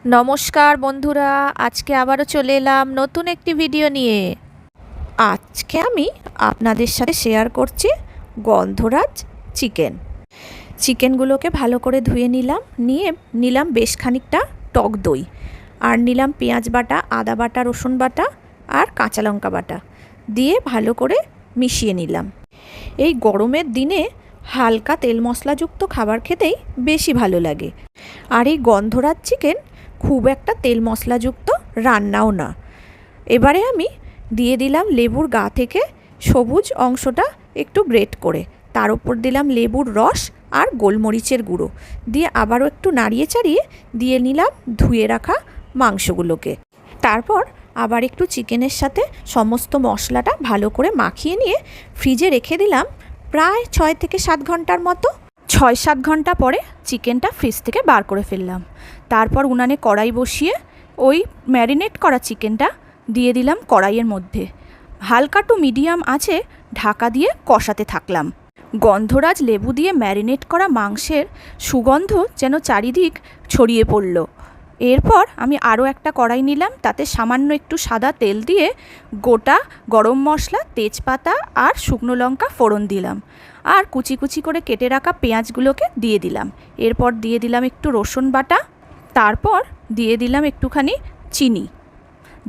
নমস্কার বন্ধুরা, আজকে আবারও চলে এলাম নতুন একটি ভিডিও নিয়ে। আজকে আমি আপনাদের সাথে শেয়ার করছি গন্ধরাজ চিকেনগুলোকে ভালো করে ধুয়ে নিলাম বেশ খানিকটা টক দই, আর নিলাম পেঁয়াজ বাটা, আদা বাটা, রসুন বাটা আর কাঁচা লঙ্কা বাটা দিয়ে ভালো করে মিশিয়ে নিলাম। এই গরমের দিনে হালকা তেল মশলাযুক্ত খাবার খেতেই বেশি ভালো লাগে। আর এই গন্ধরাজ চিকেন খুব একটা তেল মশলাযুক্ত রান্নাও না। এবারে আমি দিয়ে দিলাম লেবুর গা থেকে সবুজ অংশটা একটু গ্রেট করে, তার উপর দিলাম লেবুর রস আর গোলমরিচের গুঁড়ো দিয়ে আবারও একটু নাড়িয়ে চাড়িয়ে দিয়ে নিলাম ধুয়ে রাখা মাংসগুলোকে। তারপর আবার একটু চিকেনের সাথে সমস্ত মশলাটা ভালো করে মাখিয়ে নিয়ে ফ্রিজে রেখে দিলাম প্রায় 6 থেকে 7 ঘন্টার মতো। 6-7 ঘন্টা পরে চিকেনটা ফ্রিজ থেকে বার করে ফেললাম। তারপর উনানে কড়াই বসিয়ে ওই ম্যারিনেট করা চিকেনটা দিয়ে দিলাম কড়াইয়ের মধ্যে। হালকা টু মিডিয়াম আঁচে ঢাকা দিয়ে কষাতে থাকলাম। গন্ধরাজ লেবু দিয়ে ম্যারিনেট করা মাংসের সুগন্ধ যেন চারিদিক ছড়িয়ে পড়ল। এরপর আমি আরও একটা কড়াই নিলাম, তাতে সামান্য একটু সাদা তেল দিয়ে গোটা গরম মশলা, তেজপাতা আর শুকনো লঙ্কা ফোড়ন দিলাম, আর কুচি কুচি করে কেটে রাখা পেঁয়াজগুলোকে দিয়ে দিলাম। এরপর দিয়ে দিলাম একটু রসুন বাটা, তারপর দিয়ে দিলাম একটুখানি চিনি,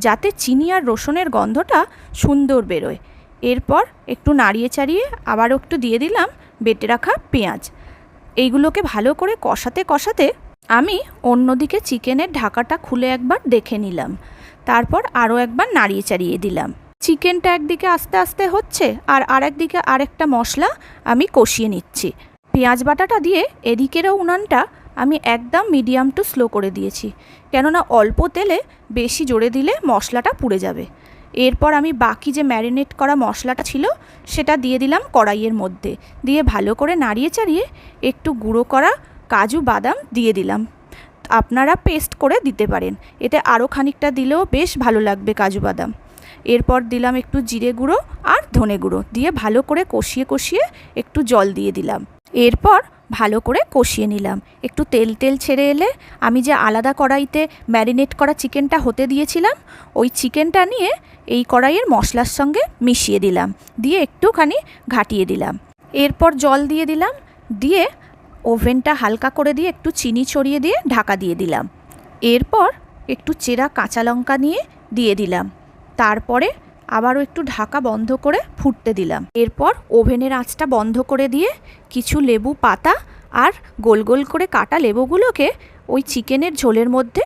যাতে চিনি আর রসুনের গন্ধটা সুন্দর বেরোয়। এরপর একটু নাড়িয়ে চাড়িয়ে আবারও একটু দিয়ে দিলাম বেটে রাখা পেঁয়াজ। এইগুলোকে ভালো করে কষাতে কষাতে আমি অন্যদিকে চিকেনের ঢাকাটা খুলে একবার দেখে নিলাম। তারপর আরও একবার নাড়িয়ে চাড়িয়ে দিলাম। চিকেনটা একদিকে আস্তে আস্তে হচ্ছে আর আরেকদিকে আরেকটা মশলা আমি কষিয়ে নিচ্ছি। পেঁয়াজ বাটাটা দিয়ে এদিকেরও উনানটা আমি একদম মিডিয়াম টু স্লো করে দিয়েছি, কেননা অল্প তেলে বেশি জোরে দিলে মশলাটা পুড়ে যাবে। এরপর আমি বাকি যে ম্যারিনেট করা মশলাটা ছিল সেটা দিয়ে দিলাম কড়াইয়ের মধ্যে, দিয়ে ভালো করে নাড়িয়ে চাড়িয়ে একটু গুঁড়ো করা কাজু বাদাম দিয়ে দিলাম। আপনারা পেস্ট করে দিতে পারেন, এতে আরও খানিকটা দিলেও বেশ ভালো লাগবে কাজু বাদাম। এরপর দিলাম একটু জিরে গুঁড়ো আর ধনে গুঁড়ো দিয়ে ভালো করে কষিয়ে কষিয়ে একটু জল দিয়ে দিলাম। এরপর ভালো করে কষিয়ে নিলাম। একটু তেল তেল ছেড়ে এলে আমি যে আলাদা কড়াইতে ম্যারিনেট করা চিকেনটা হতে দিয়েছিলাম, ওই চিকেনটা নিয়ে এই কড়াইয়ের মশলার সঙ্গে মিশিয়ে দিলাম, দিয়ে একটুখানি ঘাটিয়ে দিলাম। এরপর জল দিয়ে দিলাম, দিয়ে ওভেনটা হালকা করে দিয়ে একটু চিনি ছড়িয়ে দিয়ে ঢাকা দিয়ে দিলাম। এরপর একটু চেরা কাঁচা লঙ্কা নিয়ে দিয়ে দিলাম। তারপরে আবারও একটু ঢাকা বন্ধ করে ফুটতে দিলাম। এরপর ওভেনের আঁচটা বন্ধ করে দিয়ে কিছু লেবু পাতা আর গোল গোল করে কাটা লেবুগুলোকে ওই চিকেনের ঝোলের মধ্যে